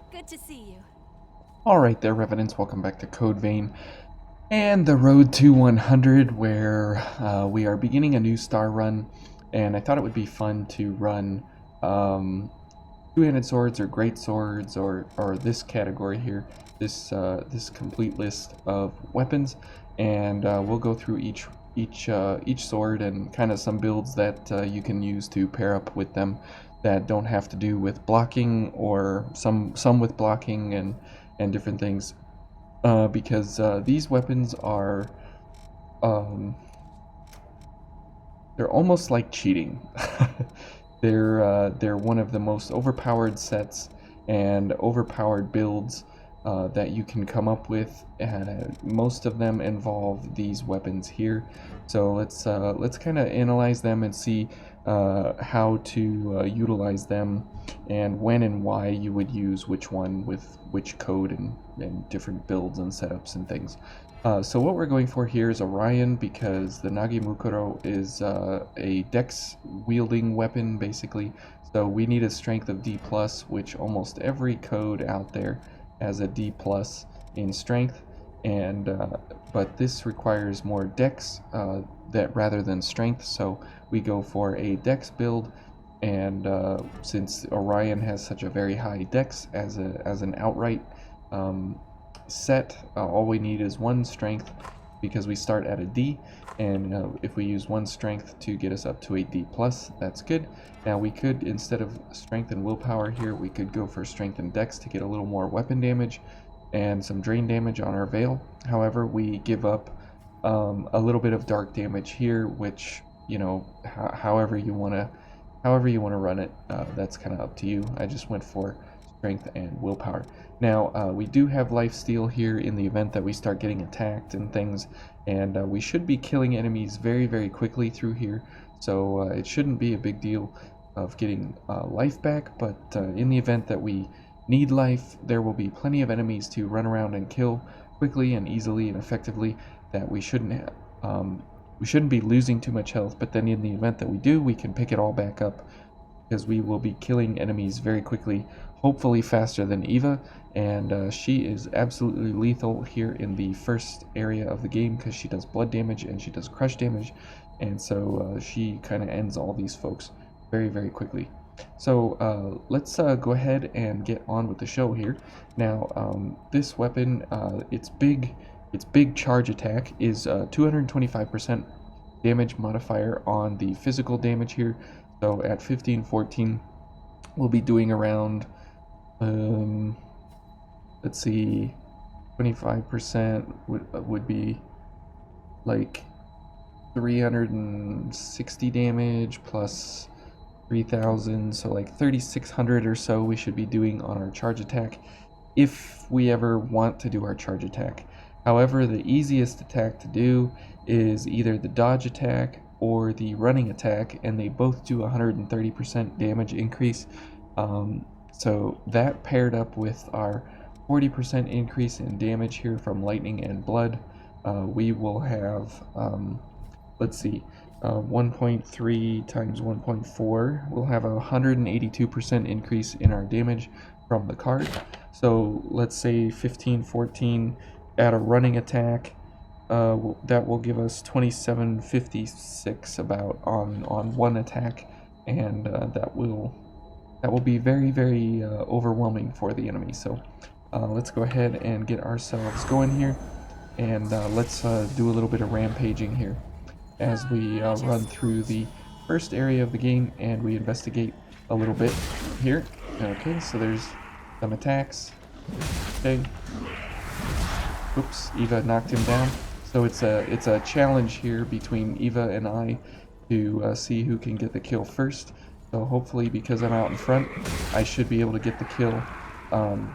Good to see you. Alright there, Revenants, welcome back to Code Vein and the road to 100, where we are beginning a new star run, and I thought it would be fun to run two-handed swords or great swords, or this category here, this complete list of weapons, and we'll go through each sword and kind of some builds that you can use to pair up with them that don't have to do with blocking, or some with blocking and different things, because these weapons are they're almost like cheating. They're one of the most overpowered sets and overpowered builds that you can come up with, and most of them involve these weapons here. So let's kind of analyze them and see how to utilize them, and when and why you would use which one with which code, and different builds and setups and things. So what we're going for here is Orion, because the Nagimukuro is a dex wielding weapon basically. So we need a strength of D+, which almost every code out there has a D+ in strength, and but this requires more dex that rather than strength. So we go for a dex build, and since Orion has such a very high dex as an outright set, all we need is one strength, because we start at a D, and if we use one strength to get us up to a D+, that's good. Now we could, instead of strength and willpower here, we could go for strength and dex to get a little more weapon damage and some drain damage on our veil. However, we give up a little bit of dark damage here, which, you know, however you want to run it, that's kind of up to you. I just went for strength and willpower. Now we do have lifesteal here in the event that we start getting attacked and things, and we should be killing enemies very quickly through here, so it shouldn't be a big deal of getting life back. But in the event that we need life, there will be plenty of enemies to run around and kill quickly and easily and effectively, that we shouldn't be losing too much health. But then in the event that we do, we can pick it all back up, because we will be killing enemies very quickly, hopefully faster than Eva, and she is absolutely lethal here in the first area of the game, because she does blood damage and she does crush damage, and so she kind of ends all these folks very quickly. So let's go ahead and get on with the show here. Now this weapon, its big charge attack is 225% damage modifier on the physical damage here. So at 1514, we'll be doing around, let's see, 25% would be like 360 damage plus 3000, so like 3600 or so we should be doing on our charge attack, if we ever want to do our charge attack. However, the easiest attack to do is either the dodge attack or the running attack, and they both do 130% damage increase. So that paired up with our 40% increase in damage here from lightning and blood, we will have, let's see, 1.3 times 1.4, we'll have a 182% increase in our damage from the card. So let's say 1514 at a running attack, that will give us 2756 about on one attack, and that will be very overwhelming for the enemy. So let's go ahead and get ourselves going here, and let's do a little bit of rampaging here as we run through the first area of the game, and we investigate a little bit here. Okay, so there's some attacks. Okay. Oops, Eva knocked him down. So it's a challenge here between Eva and I to see who can get the kill first. So hopefully, because I'm out in front, I should be able to get the kill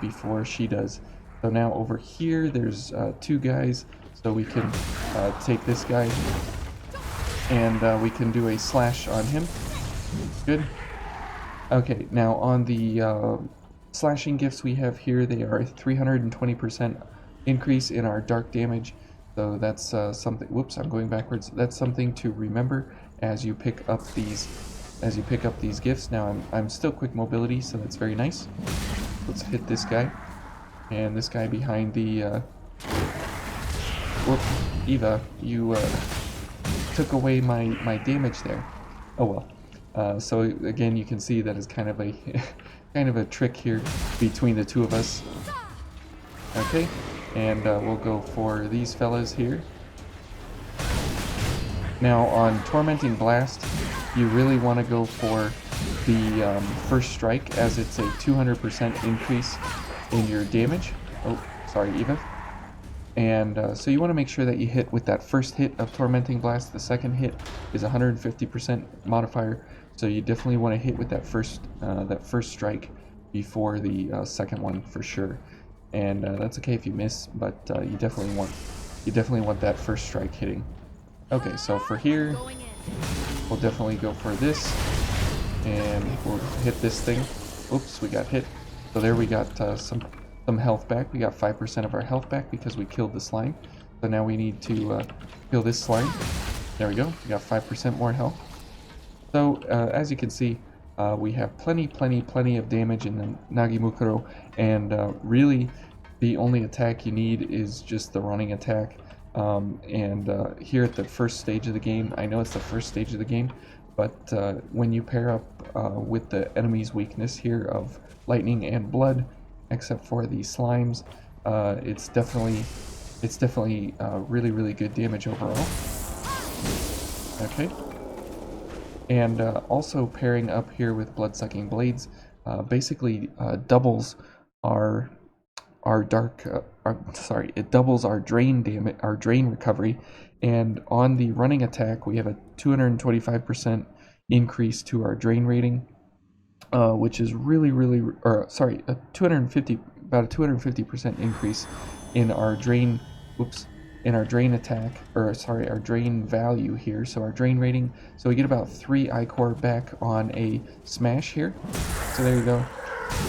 before she does. So now over here, there's two guys. So we can take this guy, and we can do a slash on him. Good. Okay, now on the slashing gifts we have here, they are 320% increase in our dark damage. So that's something. Whoops, I'm going backwards. That's something to remember as you pick up these gifts. Now I'm still quick mobility, so that's very nice. let's hit this guy. And this guy behind the, whoop, Eva, you, took away my damage there. Oh well. So again, you can see that is kind of a, kind of a trick here between the two of us. Okay, and we'll go for these fellas here. Now on Tormenting Blast, you really want to go for the first strike, as it's a 200% increase in your damage. Oh, sorry, Eva. And so you want to make sure that you hit with that first hit of Tormenting Blast. The second hit is 150% modifier, so you definitely want to hit with that first strike before the second one for sure. And that's okay if you miss, but you definitely want that first strike hitting. Okay, so for here, we'll definitely go for this, and we'll hit this thing. Oops, we got hit. So there we got some health back. We got 5% of our health back because we killed the slime. So now we need to kill this slime. There we go. We got 5% more health. So as you can see, we have plenty of damage in the Nagimukuro, and really the only attack you need is just the running attack. Here at the first stage of the game, I know it's the first stage of the game, but when you pair up with the enemy's weakness here of lightning and blood, except for the slimes, it's definitely really good damage overall. Okay. And also pairing up here with blood-sucking blades basically doubles our it doubles our drain damage, our drain recovery. And on the running attack, we have a 225% increase to our drain rating, which is about a 250% increase in our drain. In our drain attack, or sorry, our drain value here. So our drain rating, so we get about 3 ichor back on a smash here. So there you go.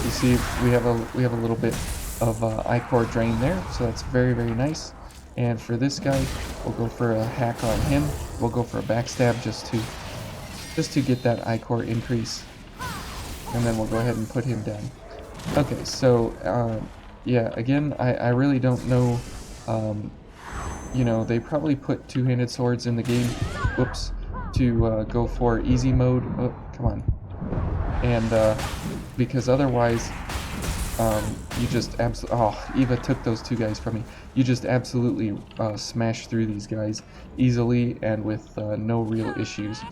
You see we have a little bit of ichor drain there, so that's very nice. And for this guy, we'll go for a hack on him. We'll go for a backstab just to get that ichor increase, and then we'll go ahead and put him down. Okay, so yeah, again, I really don't know. You know, they probably put two-handed swords in the game, whoops, to go for easy mode. Oh, come on. And because otherwise, you just Eva took those two guys from me. You just absolutely smash through these guys easily and with no real issues.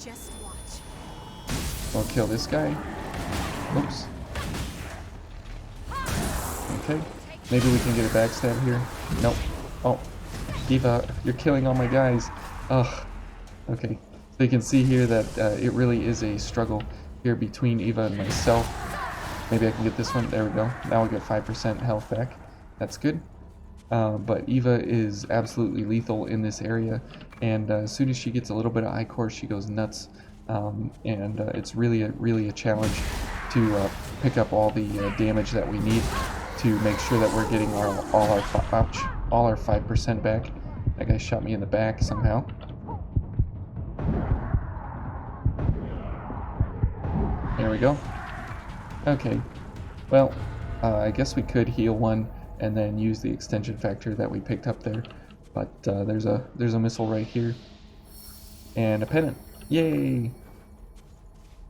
We'll kill this guy. Oops. Okay, maybe we can get a backstab here. Nope. Oh. Eva, you're killing all my guys. Ugh. Okay, so you can see here that it really is a struggle here between Eva and myself. Maybe I can get this one. There we go. Now we get 5% health back. That's good. But Eva is absolutely lethal in this area, and as soon as she gets a little bit of ichor, she goes nuts. It's really a challenge to pick up all the damage that we need to make sure that we're getting all our 5% back. That guy shot me in the back somehow. There we go. Okay. Well, I guess we could heal one and then use the extension factor that we picked up there. But there's a missile right here. And a pennant. Yay!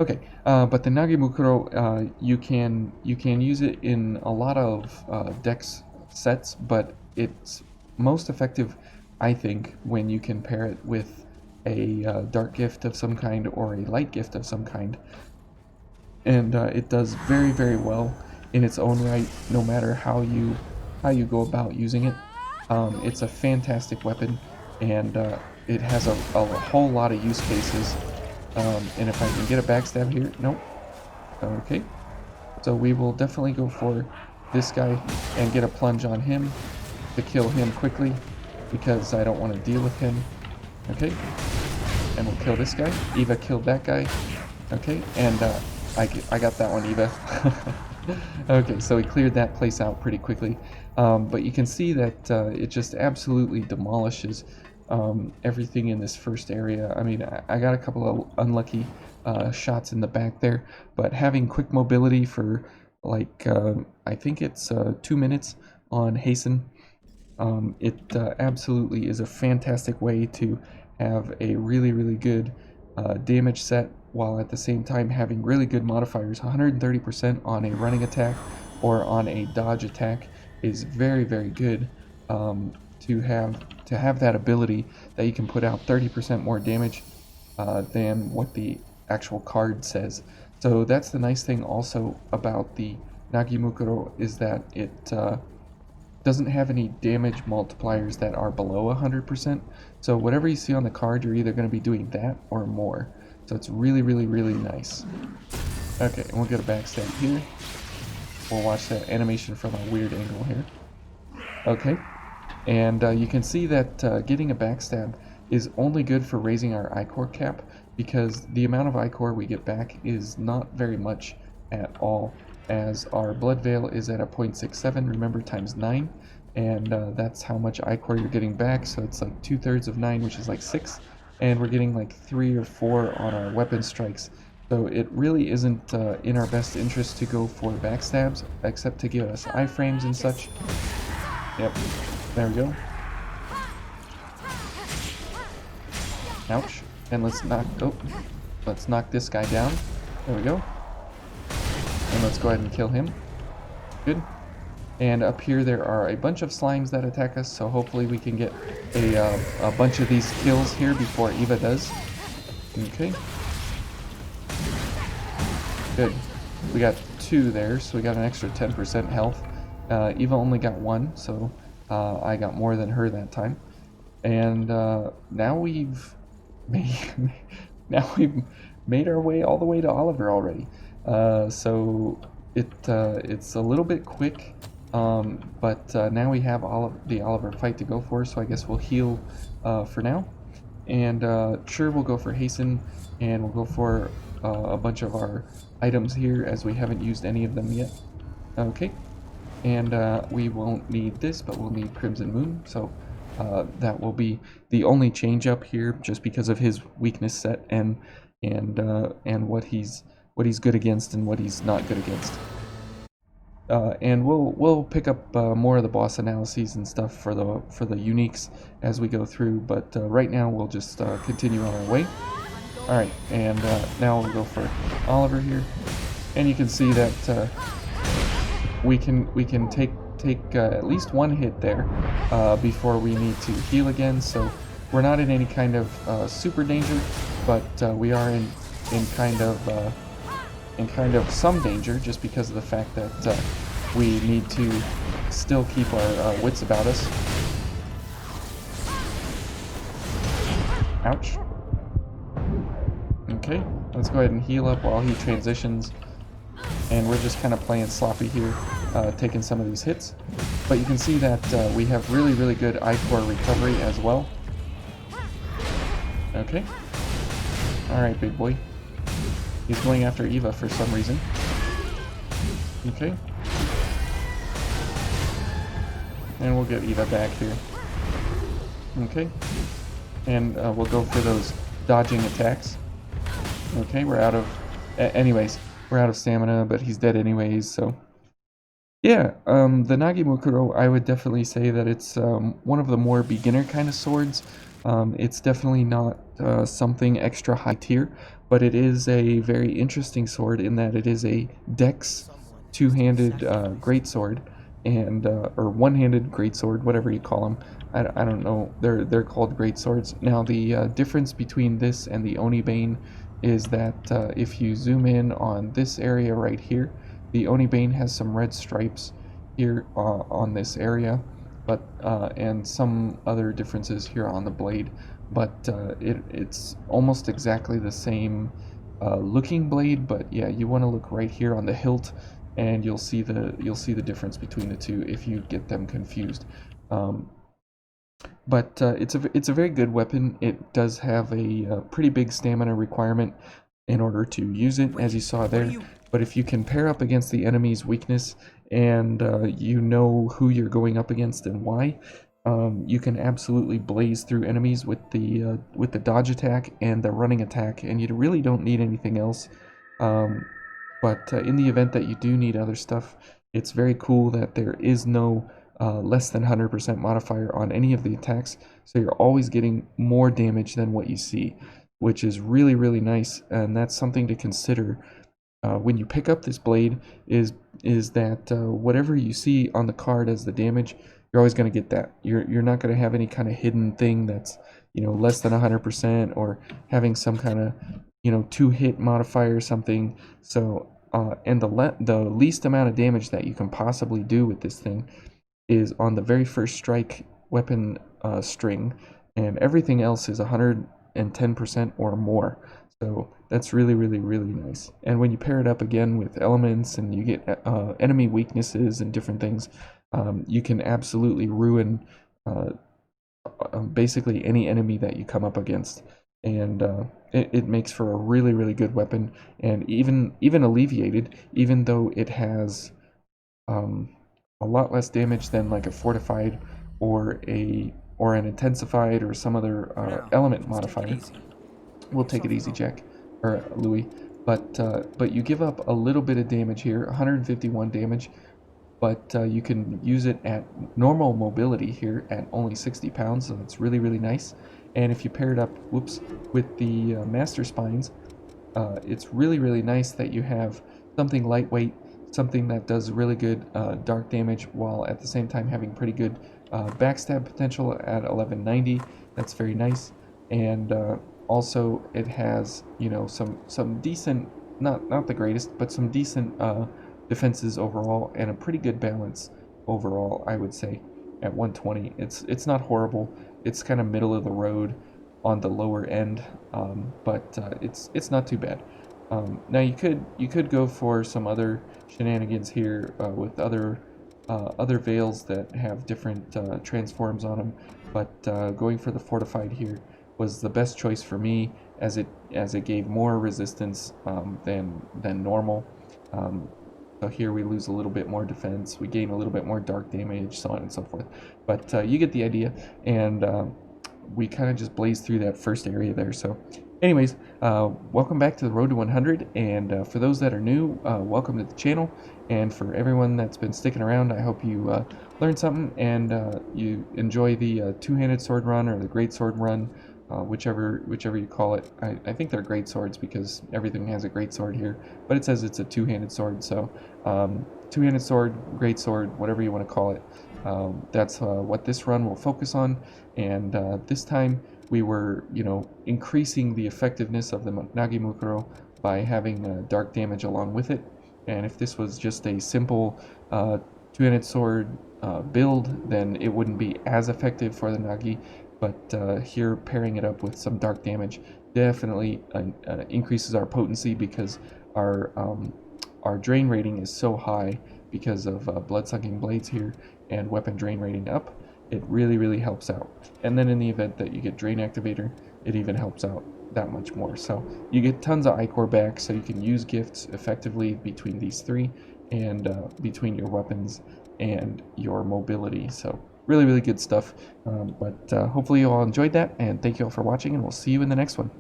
Okay, but the Nagimukuro, you can use it in a lot of Dex sets, but it's most effective, I think, when you can pair it with a dark gift of some kind or a light gift of some kind. And it does very well in its own right, no matter how you go about using it. It's a fantastic weapon, and it has a whole lot of use cases. And if I can get a backstab here, nope. Okay, so we will definitely go for this guy and get a plunge on him to kill him quickly, because I don't want to deal with him. Okay, and we'll kill this guy. Eva killed that guy. Okay, and I got that one, Eva. Okay, so we cleared that place out pretty quickly. But you can see that it just absolutely demolishes everything in this first area. I mean, I got a couple of unlucky shots in the back there, but having quick mobility for like I think it's 2 minutes on hasten. It absolutely is a fantastic way to have a really good damage set while at the same time having really good modifiers. 130% on a running attack or on a dodge attack is very good. To have that ability that you can put out 30% more damage than what the actual card says. So that's the nice thing also about the Nagimukuro, is that it doesn't have any damage multipliers that are below 100%. So whatever you see on the card, you're either going to be doing that or more. So it's really nice. Okay, and we'll get a backstab here. We'll watch that animation from a weird angle here. Okay, and you can see that getting a backstab is only good for raising our ichor cap, because the amount of ichor we get back is not very much at all, as our blood veil is at a 0.67, remember, times 9, and that's how much ichor you're getting back. So it's like 2/3 of 9, which is like 6, and we're getting like 3 or 4 on our weapon strikes. So it really isn't in our best interest to go for backstabs, except to give us iframes and such. Yep, there we go. Ouch. And let's knock this guy down. There we go. And let's go ahead and kill him. Good. And up here there are a bunch of slimes that attack us, so hopefully we can get a bunch of these kills here before Eva does. Okay. Good. We got 2 there, so we got an extra 10% health. Eva only got 1, so I got more than her that time. And now we've made our way all the way to Oliver already. So it's a little bit quick, but now we have the Oliver fight to go for, so I guess we'll heal for now. And sure, we'll go for hasten, and we'll go for a bunch of our items here, as we haven't used any of them yet. Okay, and we won't need this, but we'll need Crimson Moon, so that will be the only change up here, just because of his weakness set and what he's good against and what he's not good against. And we'll pick up more of the boss analyses and stuff for the uniques as we go through, but right now we'll just continue on our way. All right, and now we'll go for Oliver here, and you can see that we can take at least 1 hit there before we need to heal again. So we're not in any kind of super danger, but we are in kind of some danger, just because of the fact that we need to still keep our wits about us. Ouch. Okay, let's go ahead and heal up while he transitions. And we're just kind of playing sloppy here, taking some of these hits. But you can see that we have really good ichor recovery as well. Okay. Alright, big boy. He's going after Eva for some reason. Okay. And we'll get Eva back here. Okay. And we'll go for those dodging attacks. Okay, we're out of... anyways, we're out of stamina, but he's dead anyways, so... Yeah, the Nagimukuro, I would definitely say that it's one of the more beginner kind of swords. It's definitely not something extra high tier, but it is a very interesting sword in that it is a Dex two-handed greatsword, and or one-handed greatsword, whatever you call them. I don't know. They're called greatswords. Now the difference between this and the Onibane is that if you zoom in on this area right here, the Onibane has some red stripes here on this area, but and some other differences here on the blade, but it's almost exactly the same looking blade. But yeah, you want to look right here on the hilt, and you'll see the difference between the two if you get them confused. But it's a very good weapon. It does have a pretty big stamina requirement in order to use it, as you saw there. But if you can pair up against the enemy's weakness, and you know who you're going up against and why, you can absolutely blaze through enemies with the dodge attack and the running attack, and you really don't need anything else. But in the event that you do need other stuff, it's very cool that there is no less than 100% modifier on any of the attacks, so you're always getting more damage than what you see, which is really, really nice, and that's something to consider when you pick up this blade, is that whatever you see on the card as the damage, you're always going to get that. You're not going to have any kind of hidden thing that's, you know, less than 100% or having some kind of, you know, 2-hit modifier or something. So and the least amount of damage that you can possibly do with this thing is on the very first strike weapon string, and everything else is 110% or more. So that's really, really, really nice. And when you pair it up again with elements and you get enemy weaknesses and different things, you can absolutely ruin basically any enemy that you come up against. And it makes for a really, really good weapon, and even alleviated, even though it has a lot less damage than like a fortified or an intensified or some other element modifier. We'll take it easy, Jack, or Louis. But you give up a little bit of damage here, 151 damage, but you can use it at normal mobility here at only 60 pounds, so it's really, really nice. And if you pair it up, whoops, with the Master Spines, it's really, really nice that you have something lightweight, something that does really good dark damage, while at the same time having pretty good backstab potential at 1190. That's very nice. And also it has, you know, some decent, not the greatest, but some decent defenses overall, and a pretty good balance overall, I would say. At 120, it's not horrible. It's kind of middle of the road on the lower end, but it's not too bad. Now you could go for some other shenanigans here with other veils that have different transforms on them, but going for the fortified here was the best choice for me, as it gave more resistance than normal. So here we lose a little bit more defense, we gain a little bit more dark damage, so on and so forth. But you get the idea, and we kind of just blazed through that first area there. So anyways, welcome back to the road to 100, and for those that are new, welcome to the channel, and for everyone that's been sticking around, I hope you learned something, and you enjoy the two-handed sword run or the Greatsword Run, whichever you call it. I think they're great swords because everything has a great sword here, but it says it's a two-handed sword, so two-handed sword, great sword, whatever you want to call it. That's what this run will focus on, and this time we were, you know, increasing the effectiveness of the Nagimukuro by having dark damage along with it. And if this was just a simple two-handed sword build, then it wouldn't be as effective for the Nagi. But here, pairing it up with some dark damage definitely increases our potency, because our drain rating is so high because of blood-sucking blades here and weapon drain rating up. It really, really helps out. And then in the event that you get drain activator, it even helps out that much more. So you get tons of ichor back, so you can use gifts effectively between these three, and between your weapons and your mobility. So really, really good stuff. But hopefully you all enjoyed that, and thank you all for watching, and we'll see you in the next one.